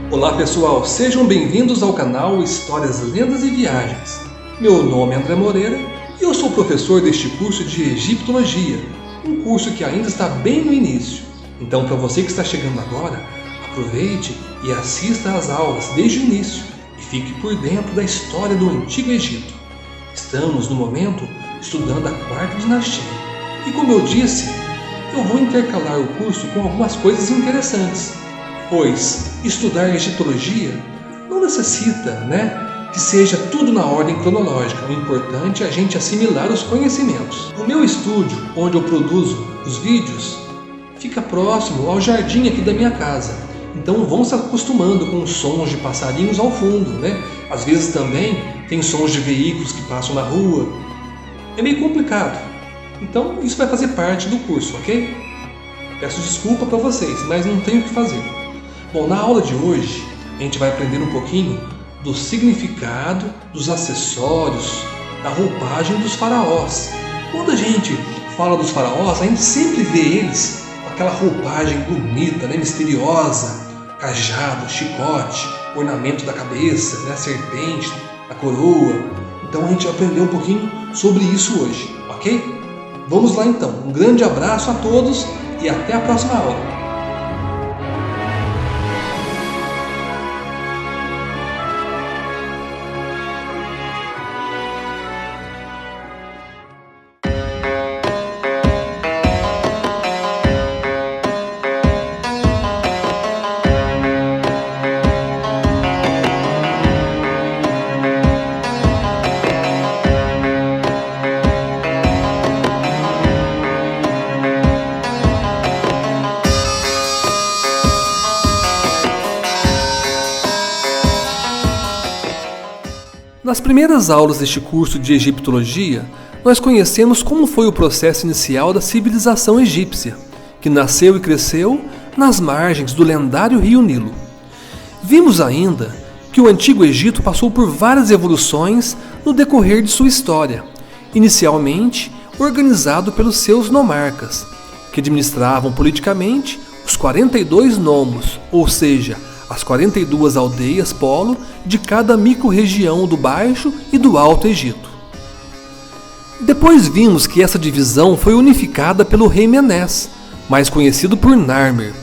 Olá pessoal, sejam bem-vindos ao canal Histórias, Lendas e Viagens. Meu nome é André Moreira e eu sou professor deste curso de Egiptologia, um curso que ainda está bem no início. Então, para você que está chegando agora, aproveite e assista às aulas desde o início e fique por dentro da história do Antigo Egito. Estamos, no momento, estudando a quarta dinastia e, como eu disse, eu vou intercalar o curso com algumas coisas interessantes, pois estudar egiptologia não necessita, que seja tudo na ordem cronológica. O importante é a gente assimilar os conhecimentos. O meu estúdio, onde eu produzo os vídeos, fica próximo ao jardim aqui da minha casa. Então vão se acostumando com os sons de passarinhos ao fundo, Às vezes também tem sons de veículos que passam na rua. É meio complicado. Então isso vai fazer parte do curso, ok? Peço desculpa para vocês, mas não tenho o que fazer. Bom, na aula de hoje a gente vai aprender um pouquinho do significado dos acessórios, da roupagem dos faraós. Quando a gente fala dos faraós, a gente sempre vê eles com aquela roupagem bonita, misteriosa, cajado, chicote, ornamento da cabeça, a serpente, a coroa. Então a gente vai aprender um pouquinho sobre isso hoje, ok? Vamos lá então. Um grande abraço a todos e até a próxima aula. Nas primeiras aulas deste curso de Egiptologia, nós conhecemos como foi o processo inicial da civilização egípcia, que nasceu e cresceu nas margens do lendário rio Nilo. Vimos ainda que o Antigo Egito passou por várias evoluções no decorrer de sua história, inicialmente organizado pelos seus nomarcas, que administravam politicamente os 42 nomos, ou seja, as 42 aldeias polo de cada micro-região do Baixo e do Alto Egito. Depois vimos que essa divisão foi unificada pelo rei Menés, mais conhecido por Narmer,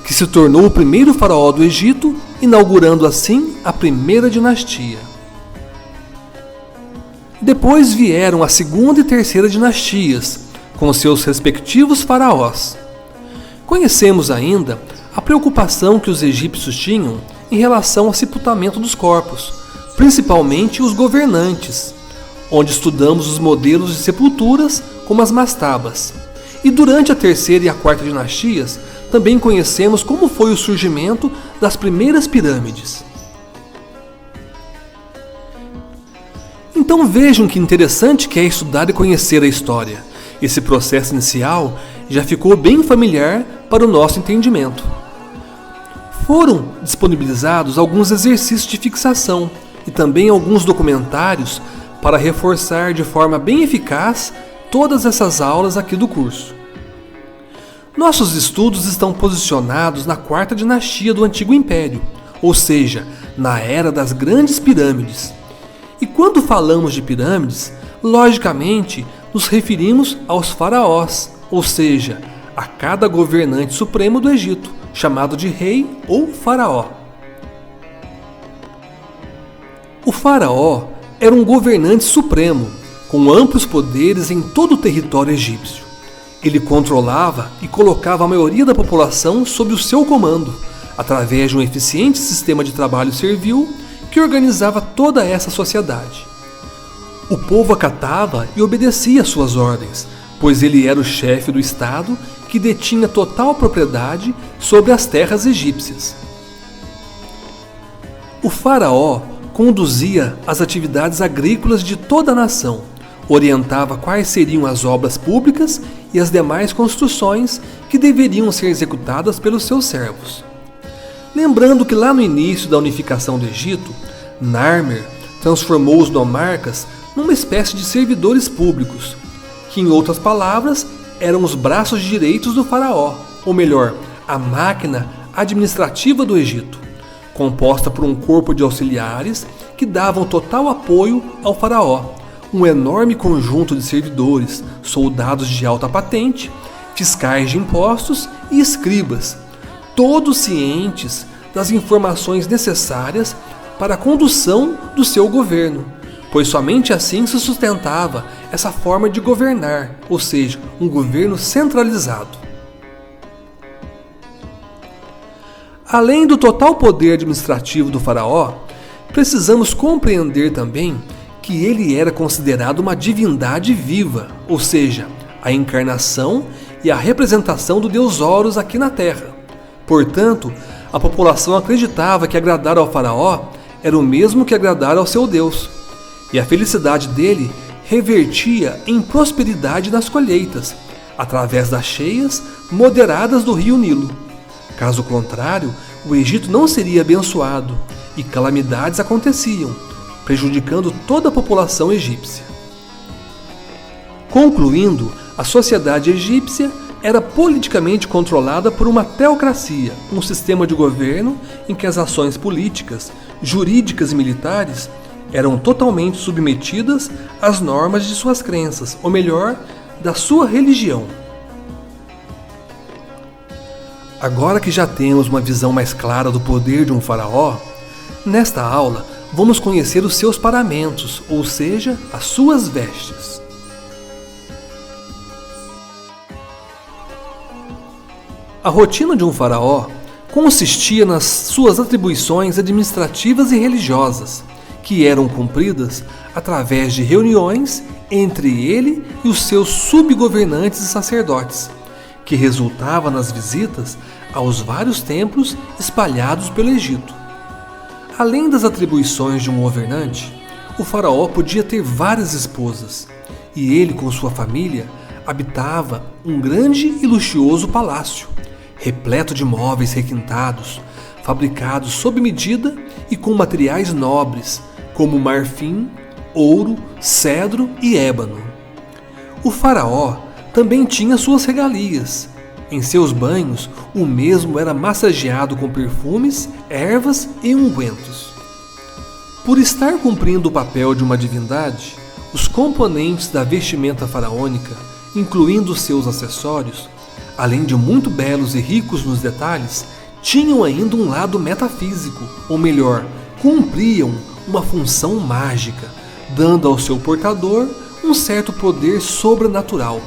que se tornou o primeiro faraó do Egito, inaugurando assim a primeira dinastia. Depois vieram a segunda e terceira dinastias, com seus respectivos faraós. Conhecemos ainda a preocupação que os egípcios tinham em relação ao sepultamento dos corpos, principalmente os governantes, onde estudamos os modelos de sepulturas como as mastabas. E durante a terceira e a quarta dinastias, também conhecemos como foi o surgimento das primeiras pirâmides. Então vejam que interessante que é estudar e conhecer a história. Esse processo inicial já ficou bem familiar para o nosso entendimento. Foram disponibilizados alguns exercícios de fixação e também alguns documentários para reforçar de forma bem eficaz todas essas aulas aqui do curso. Nossos estudos estão posicionados na quarta dinastia do Antigo Império, ou seja, na era das grandes pirâmides. E quando falamos de pirâmides, logicamente nos referimos aos faraós, ou seja, a cada governante supremo do Egito, chamado de rei ou faraó. O faraó era um governante supremo, com amplos poderes em todo o território egípcio. Ele controlava e colocava a maioria da população sob o seu comando, através de um eficiente sistema de trabalho servil que organizava toda essa sociedade. O povo acatava e obedecia às suas ordens, pois ele era o chefe do Estado que detinha total propriedade sobre as terras egípcias. O faraó conduzia as atividades agrícolas de toda a nação, orientava quais seriam as obras públicas e as demais construções que deveriam ser executadas pelos seus servos. Lembrando que lá no início da unificação do Egito, Narmer transformou os nomarcas numa espécie de servidores públicos, que em outras palavras eram os braços direitos do faraó, ou melhor, a máquina administrativa do Egito, composta por um corpo de auxiliares que davam total apoio ao faraó, um enorme conjunto de servidores, soldados de alta patente, fiscais de impostos e escribas, todos cientes das informações necessárias para a condução do seu governo, pois somente assim se sustentava essa forma de governar, ou seja, um governo centralizado. Além do total poder administrativo do faraó, precisamos compreender também que ele era considerado uma divindade viva, ou seja, a encarnação e a representação do deus Horus aqui na Terra. Portanto, a população acreditava que agradar ao faraó era o mesmo que agradar ao seu deus, e a felicidade dele revertia em prosperidade nas colheitas, através das cheias moderadas do rio Nilo. Caso contrário, o Egito não seria abençoado e calamidades aconteciam, prejudicando toda a população egípcia. Concluindo, a sociedade egípcia era politicamente controlada por uma teocracia, um sistema de governo em que as ações políticas, jurídicas e militares eram totalmente submetidas às normas de suas crenças, ou melhor, da sua religião. Agora que já temos uma visão mais clara do poder de um faraó, nesta aula vamos conhecer os seus paramentos, ou seja, as suas vestes. A rotina de um faraó consistia nas suas atribuições administrativas e religiosas, que eram cumpridas através de reuniões entre ele e os seus subgovernantes e sacerdotes, que resultava nas visitas aos vários templos espalhados pelo Egito. Além das atribuições de um governante, o faraó podia ter várias esposas, e ele com sua família habitava um grande e luxuoso palácio, repleto de móveis requintados, fabricados sob medida e com materiais nobres, como marfim, ouro, cedro e ébano. O faraó também tinha suas regalias. Em seus banhos, o mesmo era massageado com perfumes, ervas e ungüentos. Por estar cumprindo o papel de uma divindade, os componentes da vestimenta faraônica, incluindo seus acessórios, além de muito belos e ricos nos detalhes, tinham ainda um lado metafísico, ou melhor, cumpriam uma função mágica, dando ao seu portador um certo poder sobrenatural,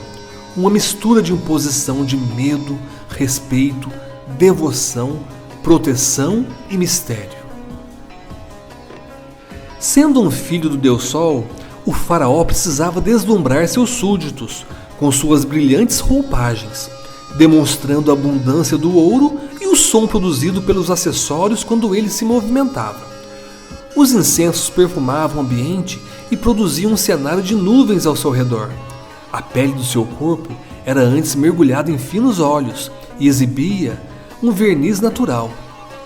uma mistura de imposição de medo, respeito, devoção, proteção e mistério. Sendo um filho do Deus Sol, o faraó precisava deslumbrar seus súditos com suas brilhantes roupagens, demonstrando a abundância do ouro e o som produzido pelos acessórios quando ele se movimentava. Os incensos perfumavam o ambiente e produziam um cenário de nuvens ao seu redor. A pele do seu corpo era antes mergulhada em finos óleos e exibia um verniz natural,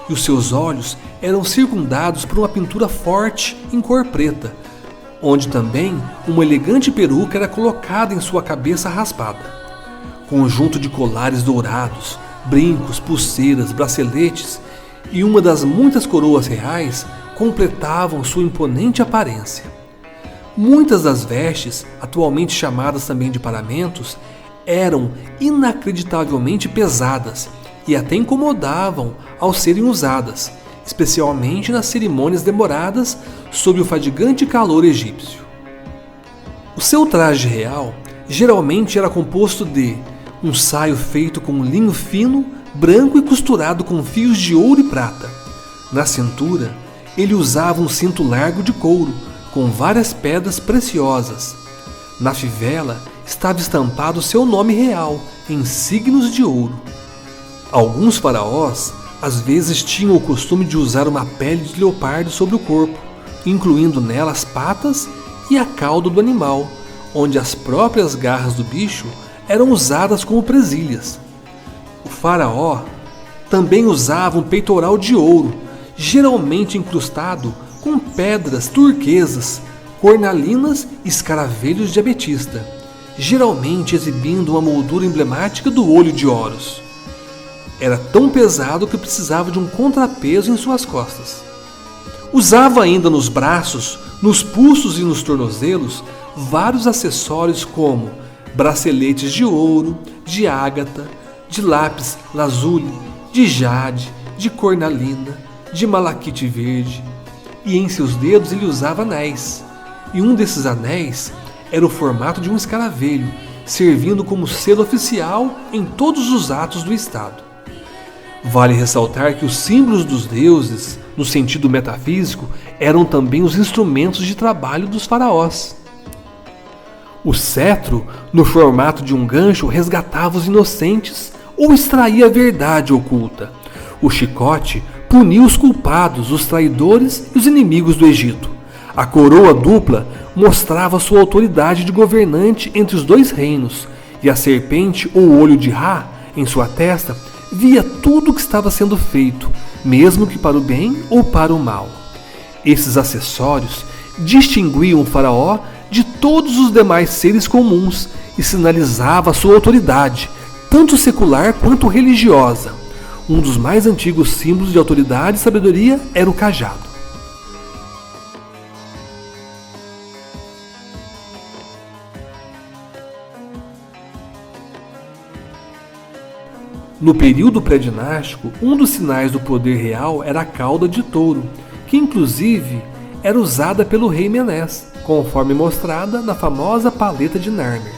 e os seus olhos eram circundados por uma pintura forte em cor preta, onde também uma elegante peruca era colocada em sua cabeça raspada. Conjunto de colares dourados, brincos, pulseiras, braceletes e uma das muitas coroas reais completavam sua imponente aparência. Muitas das vestes, atualmente chamadas também de paramentos, eram inacreditavelmente pesadas e até incomodavam ao serem usadas, especialmente nas cerimônias demoradas sob o fadigante calor egípcio. O seu traje real geralmente era composto de um saio feito com linho fino, branco e costurado com fios de ouro e prata. Na cintura, ele usava um cinto largo de couro, com várias pedras preciosas. Na fivela estava estampado seu nome real, em signos de ouro. Alguns faraós, às vezes, tinham o costume de usar uma pele de leopardo sobre o corpo, incluindo nela as patas e a cauda do animal, onde as próprias garras do bicho eram usadas como presilhas. O faraó também usava um peitoral de ouro, geralmente incrustado com pedras turquesas, cornalinas e escaravelhos de ametista, geralmente exibindo uma moldura emblemática do olho de Horus. Era tão pesado que precisava de um contrapeso em suas costas. Usava ainda nos braços, nos pulsos e nos tornozelos vários acessórios como braceletes de ouro, de ágata, de lápis lazuli, de jade, de cornalina, de malaquite verde. E em seus dedos ele usava anéis. E um desses anéis era o formato de um escaravelho, servindo como selo oficial em todos os atos do Estado. Vale ressaltar que os símbolos dos deuses, no sentido metafísico, eram também os instrumentos de trabalho dos faraós. O cetro, no formato de um gancho, resgatava os inocentes ou extraía a verdade oculta. O chicote punia os culpados, os traidores e os inimigos do Egito. A coroa dupla mostrava sua autoridade de governante entre os dois reinos, e a serpente ou olho de Ra, em sua testa, via tudo o que estava sendo feito, mesmo que para o bem ou para o mal. Esses acessórios distinguiam o faraó de todos os demais seres comuns e sinalizava sua autoridade, tanto secular quanto religiosa. Um dos mais antigos símbolos de autoridade e sabedoria era o cajado. No período pré-dinástico, um dos sinais do poder real era a cauda de touro, que inclusive era usada pelo rei Menés, conforme mostrada na famosa paleta de Narmer.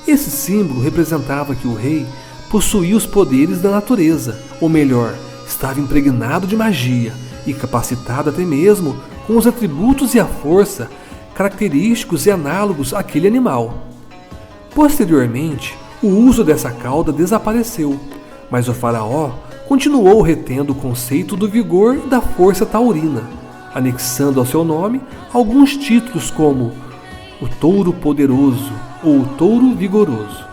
Esse símbolo representava que o rei possuía os poderes da natureza, ou melhor, estava impregnado de magia e capacitado até mesmo com os atributos e a força característicos e análogos àquele animal. Posteriormente, o uso dessa cauda desapareceu, mas o faraó continuou retendo o conceito do vigor e da força taurina, anexando ao seu nome alguns títulos como o touro poderoso ou o touro vigoroso.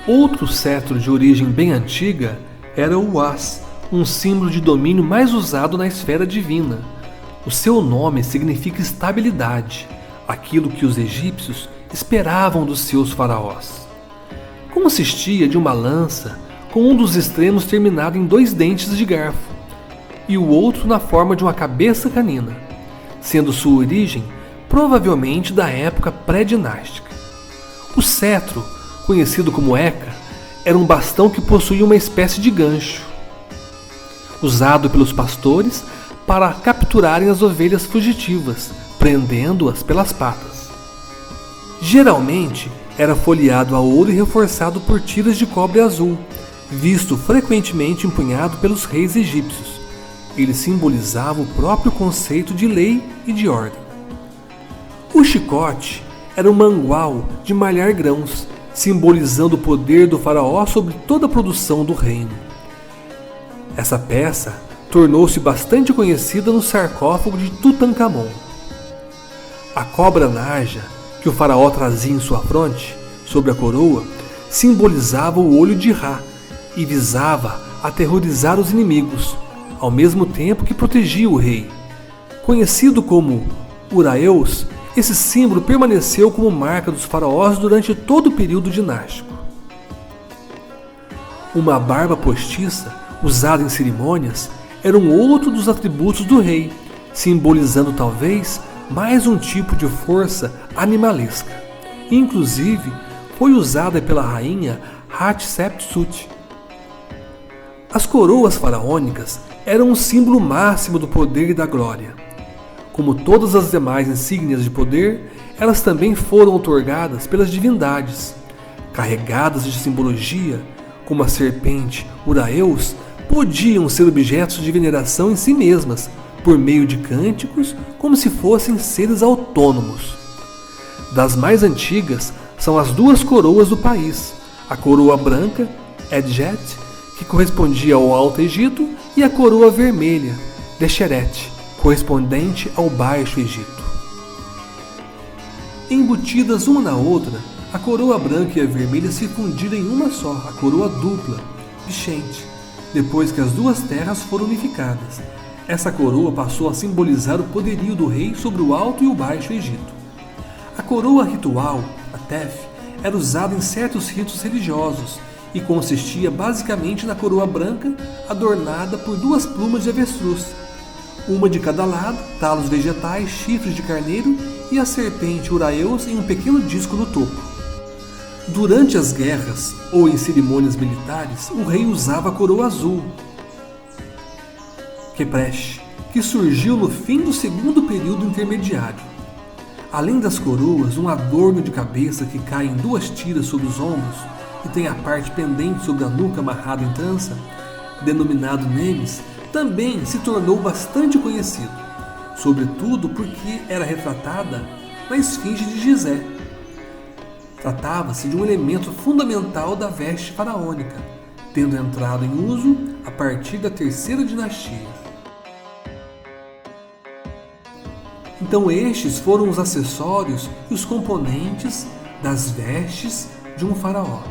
Outro cetro de origem bem antiga era o uas, um símbolo de domínio mais usado na esfera divina. O seu nome significa estabilidade, aquilo que os egípcios esperavam dos seus faraós. Consistia de uma lança com um dos extremos terminado em 2 dentes de garfo e o outro na forma de uma cabeça canina, sendo sua origem provavelmente da época pré-dinástica. O cetro, conhecido como eca, era um bastão que possuía uma espécie de gancho, usado pelos pastores para capturarem as ovelhas fugitivas, prendendo-as pelas patas. Geralmente era folheado a ouro e reforçado por tiras de cobre azul, visto frequentemente empunhado pelos reis egípcios. Ele simbolizava o próprio conceito de lei e de ordem. O chicote era um mangual de malhar grãos, simbolizando o poder do faraó sobre toda a produção do reino. Essa peça tornou-se bastante conhecida no sarcófago de Tutancâmon. A cobra naja, que o faraó trazia em sua fronte, sobre a coroa, simbolizava o olho de Ra e visava aterrorizar os inimigos, ao mesmo tempo que protegia o rei. Conhecido como Uraeus, esse símbolo permaneceu como marca dos faraós durante todo o período dinástico. Uma barba postiça, usada em cerimônias, era um outro dos atributos do rei, simbolizando talvez mais um tipo de força animalesca. Inclusive, foi usada pela rainha Hatshepsut. As coroas faraônicas eram um símbolo máximo do poder e da glória. Como todas as demais insígnias de poder, elas também foram outorgadas pelas divindades. Carregadas de simbologia, como a serpente Uraeus, podiam ser objetos de veneração em si mesmas, por meio de cânticos, como se fossem seres autônomos. Das mais antigas são as 2 coroas do país, a coroa branca, Edjet, que correspondia ao Alto Egito, e a coroa vermelha, Desheret, correspondente ao Baixo Egito. Embutidas uma na outra, a coroa branca e a vermelha se fundiram em uma só, a coroa dupla, Bishente, depois que as 2 terras foram unificadas. Essa coroa passou a simbolizar o poderio do rei sobre o Alto e o Baixo Egito. A coroa ritual, a Tef, era usada em certos ritos religiosos e consistia basicamente na coroa branca adornada por 2 plumas de avestruz, uma de cada lado, talos vegetais, chifres de carneiro e a serpente Uraeus em um pequeno disco no topo. Durante as guerras ou em cerimônias militares, o rei usava a coroa azul, Kepresh, que surgiu no fim do segundo período intermediário. Além das coroas, um adorno de cabeça que cai em 2 tiras sobre os ombros e tem a parte pendente sobre a nuca amarrada em trança, denominado Nemes, também se tornou bastante conhecido, sobretudo porque era retratada na esfinge de Gizé. Tratava-se de um elemento fundamental da veste faraônica, tendo entrado em uso a partir da 3ª dinastia. Então estes foram os acessórios e os componentes das vestes de um faraó.